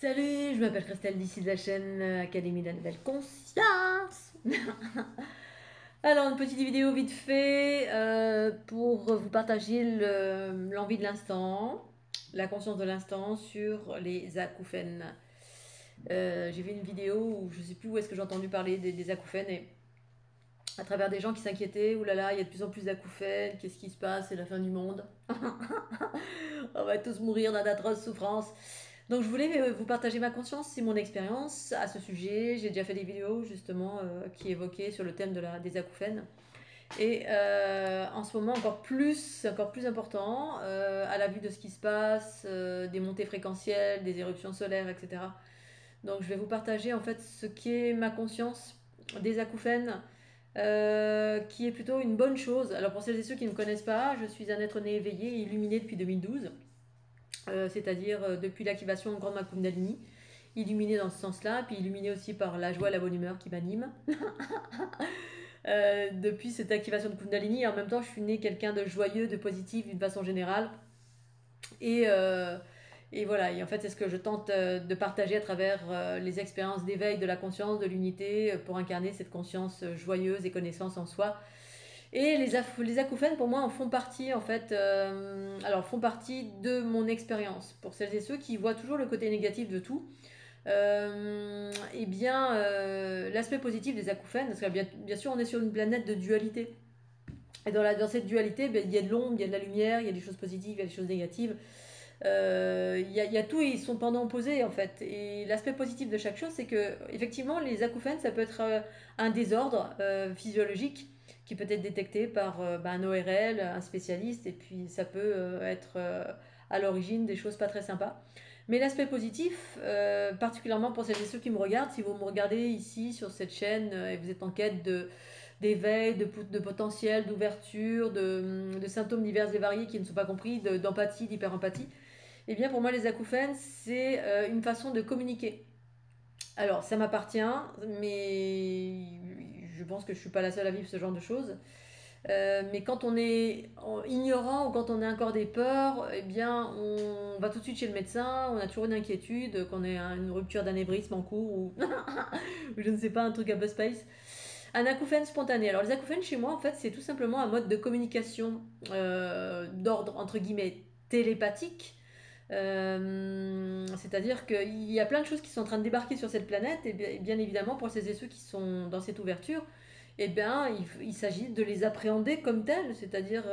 Salut, je m'appelle Christelle d'ici de la chaîne Académie de la Nouvelle Conscience. Alors, une petite vidéo vite fait pour vous partager l'envie de l'instant, la conscience de l'instant sur les acouphènes. J'ai vu une vidéo où je sais plus où est-ce que j'ai entendu parler des acouphènes et à travers des gens qui s'inquiétaient, oh là là, il y a de plus en plus d'acouphènes, qu'est-ce qui se passe, c'est la fin du monde. On va tous mourir d'atroces souffrances. Donc je voulais vous partager ma conscience, c'est mon expérience à ce sujet. J'ai déjà fait des vidéos justement qui évoquaient sur le thème des acouphènes. Et en ce moment encore plus important, à la vue de ce qui se passe, des montées fréquentielles, des éruptions solaires, etc. Donc je vais vous partager en fait ce qu'est ma conscience des acouphènes, qui est plutôt une bonne chose. Alors pour celles et ceux qui ne me connaissent pas, je suis un être né éveillé et illuminé depuis 2012. C'est-à-dire depuis l'activation de Grande Ma Kundalini, illuminé dans ce sens-là, puis illuminé aussi par la joie et la bonne humeur qui m'anime. Depuis cette activation de Kundalini, en même temps, je suis né quelqu'un de joyeux, de positif d'une façon générale. Et, euh, et voilà, et en fait, c'est ce que je tente de partager à travers les expériences d'éveil de la conscience, de l'unité, pour incarner cette conscience joyeuse et connaissance en soi. Et les acouphènes, pour moi, en font partie, en fait, alors font partie de mon expérience. Pour celles et ceux qui voient toujours le côté négatif de tout, l'aspect positif des acouphènes, parce que bien sûr, on est sur une planète de dualité. Et dans cette dualité, il y a de l'ombre, il y a de la lumière, il y a des choses positives, il y a des choses négatives. Il y a tout et ils sont pendant opposés en fait. Et l'aspect positif de chaque chose, c'est que effectivement, les acouphènes, ça peut être un désordre physiologique qui peut être détecté par un ORL, un spécialiste, et puis ça peut être à l'origine des choses pas très sympas. Mais l'aspect positif, particulièrement pour celles et ceux qui me regardent, si vous me regardez ici sur cette chaîne et vous êtes en quête d'éveil, de potentiel, d'ouverture, de symptômes divers et variés qui ne sont pas compris, d'empathie, d'hyper-empathie, eh bien pour moi les acouphènes c'est une façon de communiquer. Alors ça m'appartient, mais je pense que je suis pas la seule à vivre ce genre de choses. Mais quand on est ignorant ou quand on a encore des peurs, eh bien on va tout de suite chez le médecin, on a toujours une inquiétude, qu'on ait une rupture d'anévrisme en cours ou, ou je ne sais pas, un truc un peu space. Un acouphène spontané. Alors les acouphènes chez moi en fait c'est tout simplement un mode de communication d'ordre entre guillemets télépathique. C'est-à-dire qu'il y a plein de choses qui sont en train de débarquer sur cette planète, et bien évidemment, pour celles et ceux qui sont dans cette ouverture, eh bien, il s'agit de les appréhender comme tels. C'est-à-dire,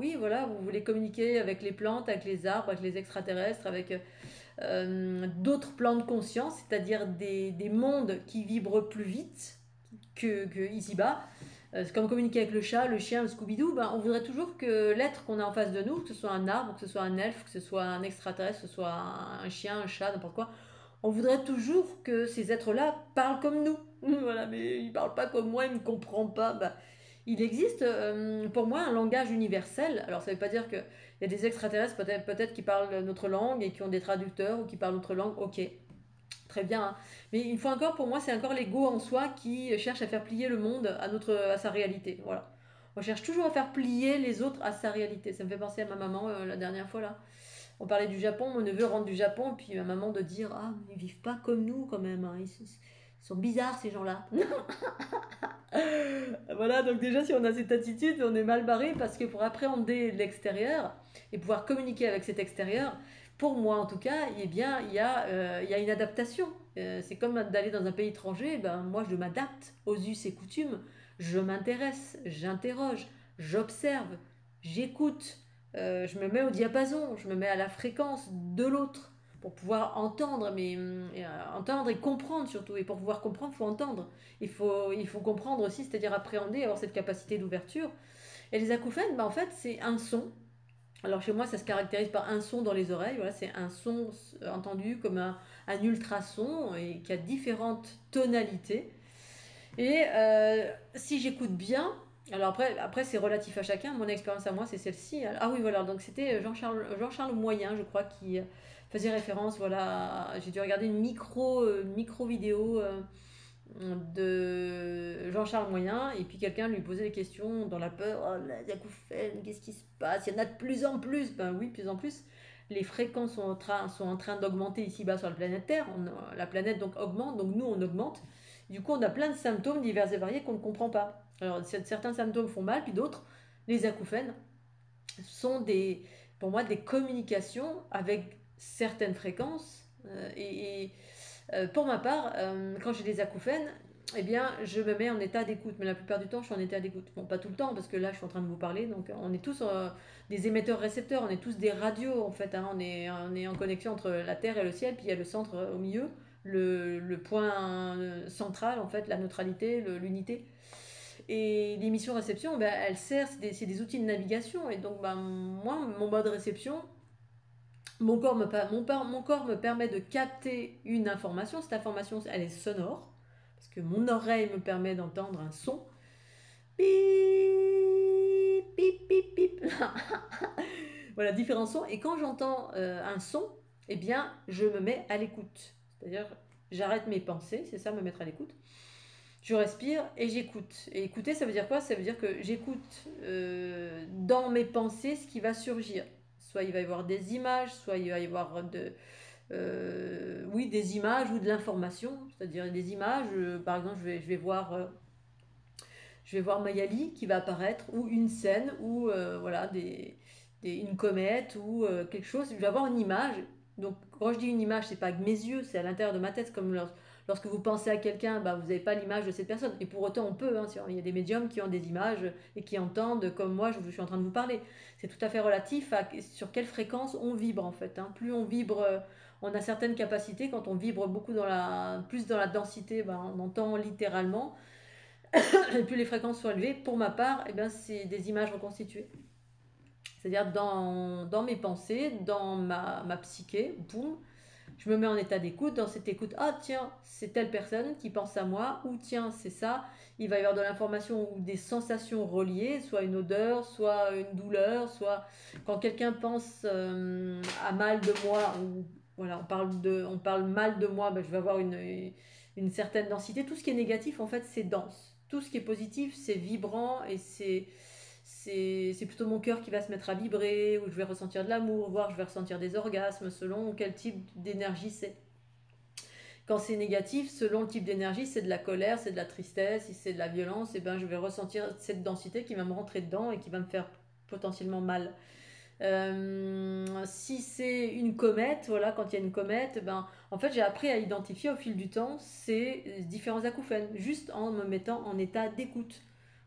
oui, voilà, vous voulez communiquer avec les plantes, avec les arbres, avec les extraterrestres, avec d'autres plans de conscience, c'est-à-dire des mondes qui vibrent plus vite que ici-bas. C'est comme communiquer avec le chat, le chien, le Scooby-Doo, on voudrait toujours que l'être qu'on a en face de nous, que ce soit un arbre, que ce soit un elfe, que ce soit un extraterrestre, que ce soit un chien, un chat, n'importe quoi, on voudrait toujours que ces êtres-là parlent comme nous. Voilà, mais ils parlent pas comme moi, ils ne comprennent pas. Il existe pour moi un langage universel. Alors ça veut pas dire qu'il y a des extraterrestres peut-être qui parlent notre langue et qui ont des traducteurs ou qui parlent notre langue, ok. Très bien, hein. Mais une fois encore, pour moi, c'est encore l'ego en soi qui cherche à faire plier le monde à sa réalité. Voilà. On cherche toujours à faire plier les autres à sa réalité. Ça me fait penser à ma maman la dernière fois là. On parlait du Japon, mon neveu rentre du Japon, puis ma maman de dire ah, ils vivent pas comme nous quand même, hein. Ils sont bizarres ces gens-là. Voilà, donc déjà si on a cette attitude, on est mal barré parce que pour appréhender l'extérieur et pouvoir communiquer avec cet extérieur, pour moi en tout cas, eh bien, il y a une adaptation. C'est comme d'aller dans un pays étranger, moi je m'adapte aux us et coutumes, je m'intéresse, j'interroge, j'observe, j'écoute, je me mets au diapason, je me mets à la fréquence de l'autre pour pouvoir entendre, entendre et comprendre surtout. Et pour pouvoir comprendre, il faut entendre. Il faut comprendre aussi, c'est-à-dire appréhender, avoir cette capacité d'ouverture. Et les acouphènes, en fait, c'est un son. Alors chez moi, ça se caractérise par un son dans les oreilles. Voilà, c'est un son entendu comme un ultrason et qui a différentes tonalités. Et si j'écoute bien, alors après c'est relatif à chacun. Mon expérience à moi, c'est celle-ci. Ah oui, voilà. Donc c'était Jean-Charles Moyen, je crois, qui faisait référence. Voilà, j'ai dû regarder une micro vidéo de Jean-Charles Moyen, et puis quelqu'un lui posait des questions dans la peur. Oh, les acouphènes, qu'est-ce qui se passe? Il y en a de plus en plus. Ben oui, de plus en plus. les fréquences sont en train d'augmenter ici-bas sur la planète Terre. La planète donc augmente, donc nous on augmente. Du coup, on a plein de symptômes divers et variés qu'on ne comprend pas. Alors, certains symptômes font mal, puis d'autres, les acouphènes, sont pour moi des communications avec certaines fréquences. Pour ma part, quand j'ai des acouphènes, eh bien, je me mets en état d'écoute. Mais la plupart du temps, je suis en état d'écoute. Bon, pas tout le temps, parce que là, je suis en train de vous parler. Donc, on est tous des émetteurs-récepteurs. On est tous des radios, en fait. Hein. On est en connexion entre la Terre et le ciel. Puis il y a le centre au milieu, le point central, en fait, la neutralité, l'unité. Et l'émission réception, ben, elle sert, c'est des outils de navigation. Et donc, ben, moi, mon mode réception, mon corps me permet de capter une information. Cette information, elle est sonore, parce que mon oreille me permet d'entendre un son. Bip, bip, bip, bip. Voilà, différents sons. Et quand j'entends un son, eh bien, je me mets à l'écoute. C'est-à-dire, j'arrête mes pensées, c'est ça, me mettre à l'écoute. Je respire et j'écoute. Et écouter, ça veut dire quoi? Ça veut dire que j'écoute dans mes pensées ce qui va surgir. Soit il va y avoir des images, soit il va y avoir des images ou de l'information. C'est-à-dire des images, par exemple, je vais voir Mayali qui va apparaître, ou une scène, ou voilà, une comète, ou quelque chose. Je vais avoir une image. Donc, quand je dis une image, c'est pas avec mes yeux, c'est à l'intérieur de ma tête, comme lorsque vous pensez à quelqu'un, bah, vous n'avez pas l'image de cette personne. Et pour autant, on peut. Hein, il y a des médiums qui ont des images et qui entendent, comme moi, je suis en train de vous parler. C'est tout à fait relatif à sur quelle fréquence on vibre, en fait. Hein. Plus on vibre, on a certaines capacités. Quand on vibre beaucoup plus dans la densité, bah, on entend littéralement. Et plus les fréquences sont élevées, pour ma part, eh bien, c'est des images reconstituées. C'est-à-dire dans mes pensées, dans ma psyché, boum, je me mets en état d'écoute. Dans cette écoute, ah tiens, c'est telle personne qui pense à moi, ou tiens, c'est ça. Il va y avoir de l'information ou des sensations reliées, soit une odeur, soit une douleur, soit quand quelqu'un pense à mal de moi, ou voilà, on parle mal de moi, ben, je vais avoir une certaine densité. Tout ce qui est négatif, en fait, c'est dense. Tout ce qui est positif, c'est vibrant et c'est plutôt mon cœur qui va se mettre à vibrer, où je vais ressentir de l'amour, voire je vais ressentir des orgasmes selon quel type d'énergie c'est. Quand c'est négatif, selon le type d'énergie, c'est de la colère, c'est de la tristesse, si c'est de la violence, et ben je vais ressentir cette densité qui va me rentrer dedans et qui va me faire potentiellement mal. Si c'est une comète, voilà, quand il y a une comète, ben, en fait, j'ai appris à identifier au fil du temps ces différents acouphènes, juste en me mettant en état d'écoute.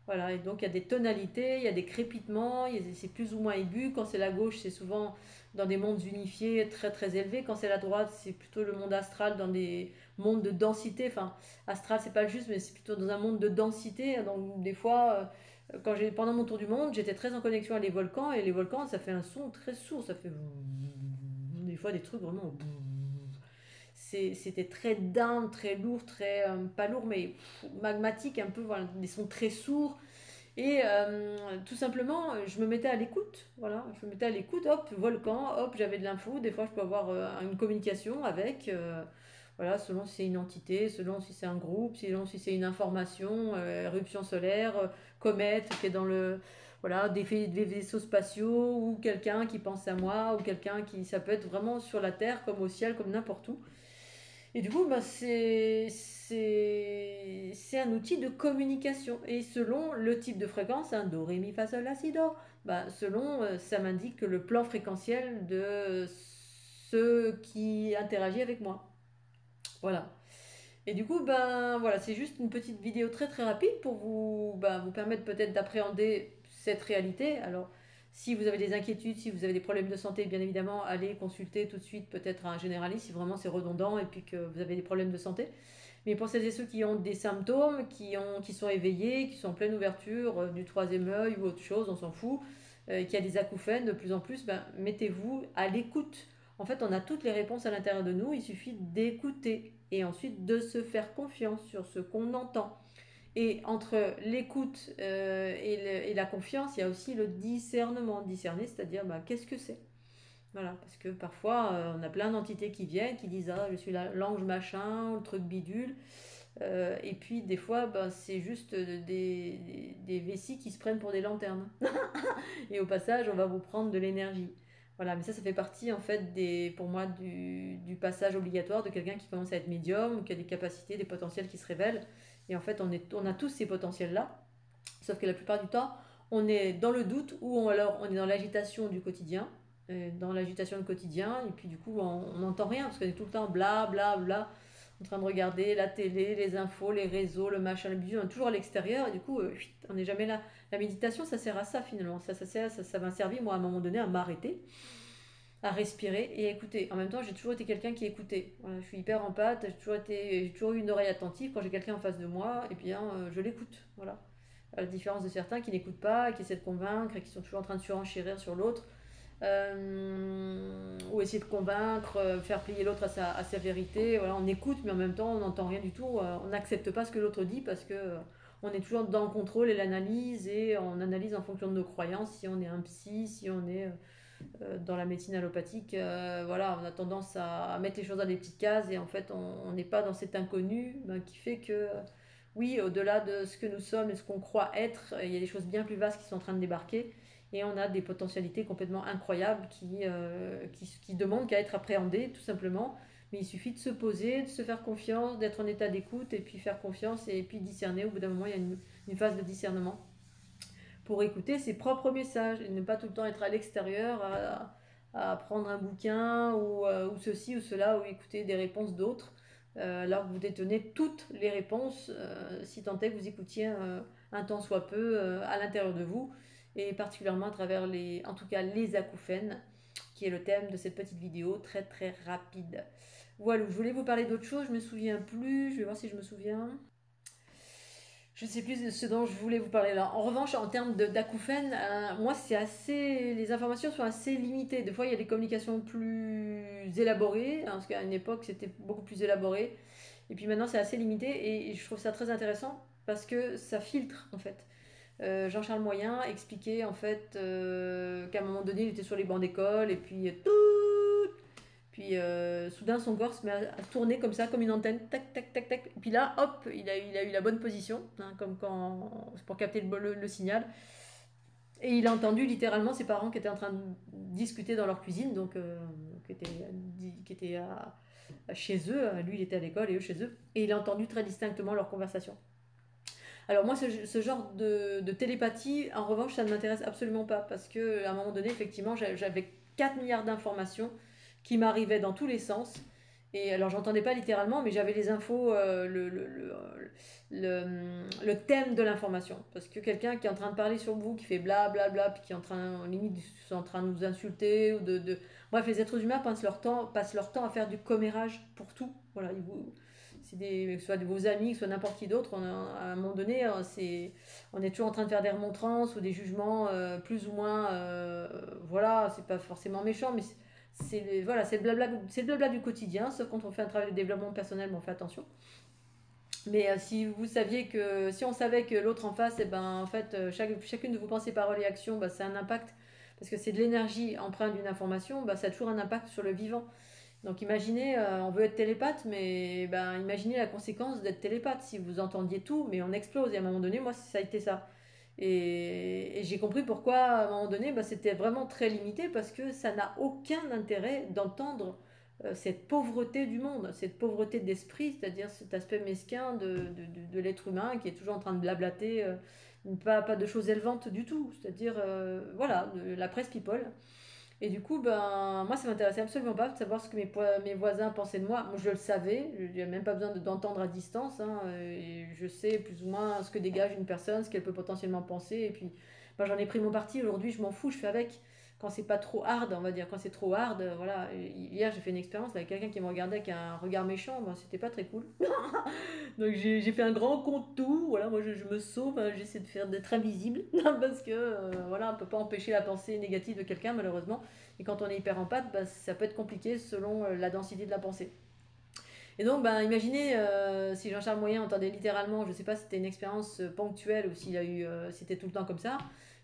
Voilà, et donc il y a des tonalités, il y a des crépitements, c'est plus ou moins aigu. Quand c'est la gauche, c'est souvent dans des mondes unifiés très très élevés. Quand c'est la droite, c'est plutôt le monde astral dans des mondes de densité. Enfin, astral, c'est pas le juste, mais c'est plutôt dans un monde de densité. Donc des fois, pendant mon tour du monde, j'étais très en connexion avec les volcans, et les volcans, ça fait un son très sourd, ça fait des fois des trucs vraiment. C'était très down, très lourd, très pas lourd, mais magmatique un peu, voilà, des sons très sourds. Et tout simplement, je me mettais à l'écoute, voilà, je me mettais à l'écoute, hop, volcan, hop, j'avais de l'info. Des fois, je peux avoir une communication avec. Voilà, selon si c'est une entité, selon si c'est un groupe, selon si c'est une information, éruption solaire, comète qui est dans le... Voilà, des vaisseaux spatiaux, ou quelqu'un qui pense à moi, ou quelqu'un qui... Ça peut être vraiment sur la Terre, comme au ciel, comme n'importe où. Et du coup, bah, c'est un outil de communication. Et selon le type de fréquence, un do, ré, mi, fa, sol, la, si, do, bah, ça m'indique le plan fréquentiel de ceux qui interagissent avec moi. Voilà. Et du coup, ben voilà, c'est juste une petite vidéo très très rapide pour vous permettre peut-être d'appréhender cette réalité. Alors, si vous avez des inquiétudes, si vous avez des problèmes de santé, bien évidemment, allez consulter tout de suite peut-être un généraliste si vraiment c'est redondant et puis que vous avez des problèmes de santé. Mais pour celles et ceux qui ont des symptômes, qui sont éveillés, qui sont en pleine ouverture du troisième œil ou autre chose, on s'en fout, qui a des acouphènes de plus en plus, ben, mettez-vous à l'écoute. En fait, on a toutes les réponses à l'intérieur de nous, il suffit d'écouter et ensuite de se faire confiance sur ce qu'on entend. Et entre l'écoute et la confiance, il y a aussi le discernement. Discerner, c'est-à-dire bah, qu'est-ce que c'est. Voilà, parce que parfois on a plein d'entités qui viennent, qui disent ah je suis l'ange machin, le truc bidule. Et puis des fois bah, c'est juste des vessies qui se prennent pour des lanternes. Et au passage on va vous prendre de l'énergie. Voilà, mais ça fait partie en fait pour moi du passage obligatoire de quelqu'un qui commence à être médium, ou qui a des capacités, des potentiels qui se révèlent. Et en fait, on a tous ces potentiels-là, sauf que la plupart du temps, on est dans le doute ou alors on est dans l'agitation du quotidien, et puis du coup, on n'entend rien parce qu'on est tout le temps bla bla bla, en train de regarder la télé, les infos, les réseaux, le machin, le bidule, on est toujours à l'extérieur, et du coup, on n'est jamais là. La méditation, ça sert à ça finalement. Ça m'a servi, moi, à un moment donné, à m'arrêter, à respirer et à écouter. En même temps, j'ai toujours été quelqu'un qui écoutait. Voilà, je suis hyper empathe, j'ai toujours eu une oreille attentive. Quand j'ai quelqu'un en face de moi, et bien, je l'écoute. Voilà. À la différence de certains qui n'écoutent pas, qui essaient de convaincre, et qui sont toujours en train de surenchérir sur l'autre, ou essayer de convaincre, faire plier l'autre à sa vérité. Voilà, on écoute, mais en même temps, on n'entend rien du tout. On n'accepte pas ce que l'autre dit parce que on est toujours dans le contrôle et l'analyse, et on analyse en fonction de nos croyances. Si on est un psy, si on est dans la médecine allopathique, voilà, on a tendance à mettre les choses dans des petites cases, et en fait, on n'est pas dans cet inconnu, qui fait que, oui, au-delà de ce que nous sommes et ce qu'on croit être, il y a des choses bien plus vastes qui sont en train de débarquer, et on a des potentialités complètement incroyables qui demandent qu'à être appréhendées, tout simplement. Mais il suffit de se poser, de se faire confiance, d'être en état d'écoute, et puis faire confiance, et puis discerner. Au bout d'un moment, il y a une phase de discernement pour écouter ses propres messages et ne pas tout le temps être à l'extérieur à prendre un bouquin ou ceci ou cela, ou écouter des réponses d'autres, alors que vous détenez toutes les réponses, si tant est que vous écoutiez un temps soit peu à l'intérieur de vous, et particulièrement à travers en tout cas les acouphènes, qui est le thème de cette petite vidéo très très rapide. Voilà, je voulais vous parler d'autre chose, je me souviens plus, je vais voir si je me souviens. Je sais plus de ce dont je voulais vous parler là. En revanche, en termes d'acouphènes, moi, les informations sont assez limitées. Des fois, il y a des communications plus élaborées, hein, parce qu'à une époque, c'était beaucoup plus élaboré. Et puis maintenant, c'est assez limité, et je trouve ça très intéressant parce que ça filtre, en fait. Jean-Charles Moyen expliquait, en fait, qu'à un moment donné, il était sur les bancs d'école, et puis puis soudain, son corps se met à tourner comme ça, comme une antenne, tac, tac, tac, tac. Et puis là, hop, il a eu la bonne position, hein, comme quand, pour capter le signal. Et il a entendu littéralement ses parents qui étaient en train de discuter dans leur cuisine, donc qui étaient chez eux. Lui, il était à l'école et eux chez eux. Et il a entendu très distinctement leur conversation. Alors moi, ce genre de télépathie, en revanche, ça ne m'intéresse absolument pas, parce qu'à un moment donné, effectivement, j'avais 4 milliards d'informations qui m'arrivaient dans tous les sens. Et alors, j'entendais pas littéralement, mais j'avais les infos, le thème de l'information. Parce que quelqu'un qui est en train de parler sur vous, qui fait bla bla bla, puis qui est en train, limite, en train de nous insulter, ou Bref, les êtres humains passent leur temps à faire du commérage pour tout. Voilà, que ce soit de vos amis, que ce soit n'importe qui d'autre, à un moment donné, on est toujours en train de faire des remontrances ou des jugements plus ou moins, voilà, c'est pas forcément méchant, mais voilà, c'est le blabla du quotidien, sauf quand on fait un travail de développement personnel, on fait attention. Mais si on savait que l'autre en face, en fait, chacune de vos pensées, paroles et actions, c'est un impact, parce que c'est de l'énergie empreinte d'une information, ça a toujours un impact sur le vivant. Donc imaginez, on veut être télépathe, mais imaginez la conséquence d'être télépathe. Si vous entendiez tout, mais on explose. Et à un moment donné, moi, ça a été ça. Et j'ai compris pourquoi, à un moment donné, c'était vraiment très limité, parce que ça n'a aucun intérêt d'entendre cette pauvreté du monde, cette pauvreté d'esprit, c'est-à-dire cet aspect mesquin de l'être humain qui est toujours en train de blablater, pas de choses élevantes du tout. C'est-à-dire, voilà, de la presse people. Et du coup, moi, ça m'intéressait absolument pas de savoir ce que mes voisins pensaient de moi. Moi, je le savais, il n'y a même pas besoin d'entendre à distance, hein, et je sais plus ou moins ce que dégage une personne, ce qu'elle peut potentiellement penser. Et puis, j'en ai pris mon parti. Aujourd'hui, je m'en fous, je fais avec. Quand c'est pas trop hard, on va dire, quand c'est trop hard, voilà. Hier, j'ai fait une expérience avec quelqu'un qui me regardait avec un regard méchant, c'était pas très cool. Donc j'ai fait un grand contour, voilà, moi je me sauve, hein, j'essaie d'être invisible, parce que voilà, on ne peut pas empêcher la pensée négative de quelqu'un, malheureusement. Et quand on est hyper empathe, ça peut être compliqué selon la densité de la pensée. Et donc, imaginez si Jean-Charles Moyen entendait littéralement, je ne sais pas si c'était une expérience ponctuelle ou c'était tout le temps comme ça,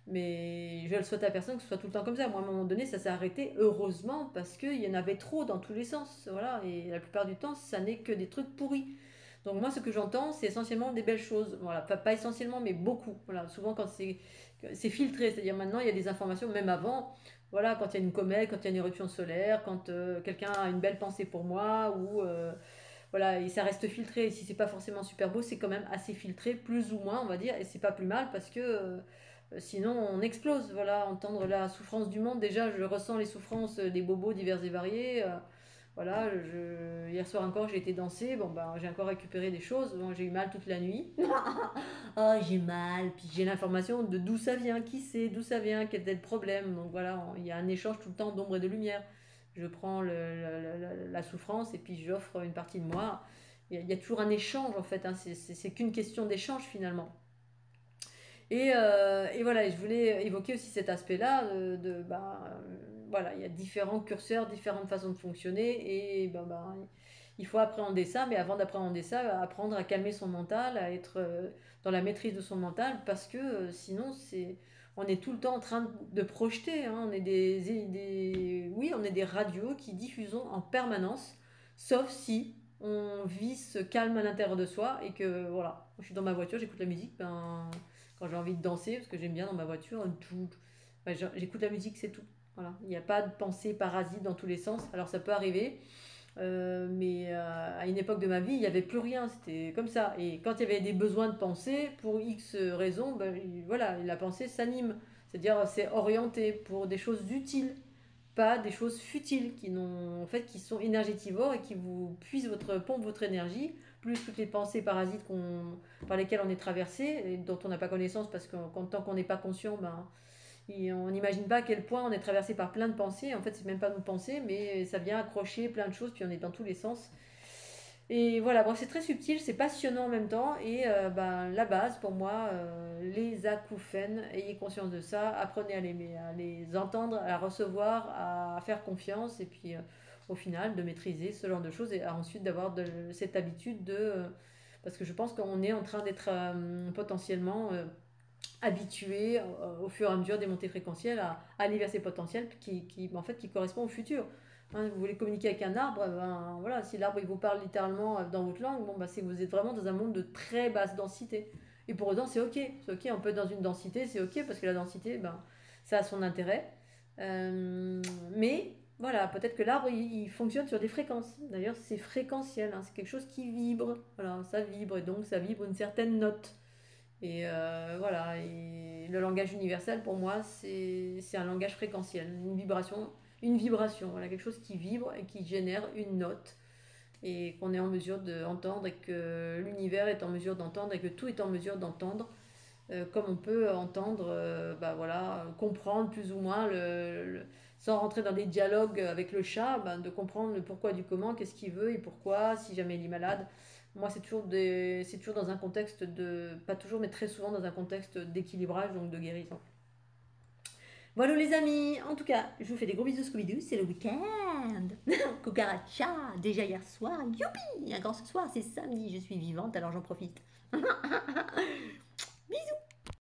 mais je le souhaite à personne que ce soit tout le temps comme ça. Moi, à un moment donné, ça s'est arrêté, heureusement, parce qu'il y en avait trop dans tous les sens, voilà, et la plupart du temps, ça n'est que des trucs pourris. Donc moi, ce que j'entends, c'est essentiellement des belles choses. Voilà, pas essentiellement, mais beaucoup. Voilà, souvent quand c'est filtré, c'est-à-dire maintenant, il y a des informations, même avant, voilà, quand il y a une comète, quand il y a une éruption solaire, quand quelqu'un a une belle pensée pour moi, ou voilà, et ça reste filtré. Et si c'est pas forcément super beau, c'est quand même assez filtré, plus ou moins, on va dire, et c'est pas plus mal parce que sinon on explose. Voilà, entendre la souffrance du monde. Déjà, je ressens les souffrances des bobos divers et variés. Voilà, hier soir encore, j'ai été danser. Bon, ben, j'ai encore récupéré des choses. Bon, j'ai eu mal toute la nuit. Oh, j'ai mal. Puis j'ai l'information de d'où ça vient, qui c'est, d'où ça vient, quel est le problème. Donc voilà, il y a un échange tout le temps d'ombre et de lumière. Je prends la souffrance et puis j'offre une partie de moi. Il y a toujours un échange en fait, hein. C'est qu'une question d'échange finalement. Et voilà, je voulais évoquer aussi cet aspect-là voilà, il y a différents curseurs, différentes façons de fonctionner et il faut appréhender ça, mais avant d'appréhender ça, apprendre à calmer son mental, à être dans la maîtrise de son mental, parce que sinon on est tout le temps en train de projeter, hein. On est oui, on est des radios qui diffusons en permanence, sauf si on vit ce calme à l'intérieur de soi et que voilà, je suis dans ma voiture, j'écoute la musique, quand j'ai envie de danser, parce que j'aime bien dans ma voiture, j'écoute la musique, c'est tout. Voilà. Il n'y a pas de pensée parasite dans tous les sens. Alors ça peut arriver, mais à une époque de ma vie, il n'y avait plus rien, c'était comme ça. Et quand il y avait des besoins de pensée, pour X raisons, voilà, la pensée s'anime. C'est-à-dire c'est orienté pour des choses utiles, pas des choses futiles en fait, qui sont énergétivores et qui vous puisent pompe votre énergie, plus toutes les pensées parasites par lesquelles on est traversé et dont on n'a pas connaissance parce que tant qu'on n'est pas conscient, on n'imagine pas à quel point on est traversé par plein de pensées. En fait, c'est même pas nos pensées, mais ça vient accrocher plein de choses, puis on est dans tous les sens. Et voilà, bon, c'est très subtil, c'est passionnant en même temps. Et la base pour moi, les acouphènes, ayez conscience de ça, apprenez à les entendre, à recevoir, à faire confiance, et puis au final de maîtriser ce genre de choses et ensuite d'avoir cette habitude parce que je pense qu'on est en train d'être potentiellement habitué au fur et à mesure des montées fréquentielles à aller vers ces potentiels en fait, qui correspondent au futur. Hein, vous voulez communiquer avec un arbre, voilà, si l'arbre il vous parle littéralement dans votre langue, c'est que vous êtes vraiment dans un monde de très basse densité. Et pour autant, c'est ok, on peut être dans une densité, c'est ok, parce que la densité, ça a son intérêt. Mais voilà, peut-être que l'arbre il fonctionne sur des fréquences. D'ailleurs, c'est fréquentiel, hein, c'est quelque chose qui vibre. Voilà, ça vibre et donc ça vibre une certaine note. Et voilà, et le langage universel pour moi, c'est un langage fréquentiel, une vibration, voilà, quelque chose qui vibre et qui génère une note et qu'on est en mesure d'entendre et que l'univers est en mesure d'entendre et que tout est en mesure d'entendre, comme on peut entendre, voilà, comprendre plus ou moins, sans rentrer dans des dialogues avec le chat, de comprendre le pourquoi du comment, qu'est-ce qu'il veut et pourquoi, si jamais il est malade. Moi, c'est toujours dans un contexte pas toujours, mais très souvent dans un contexte d'équilibrage, donc de guérison. Voilà les amis, en tout cas, je vous fais des gros bisous Scooby-Doo, c'est le week-end. Cucaracha, déjà hier soir, youpi, encore ce soir, c'est samedi, je suis vivante, alors j'en profite. Bisous.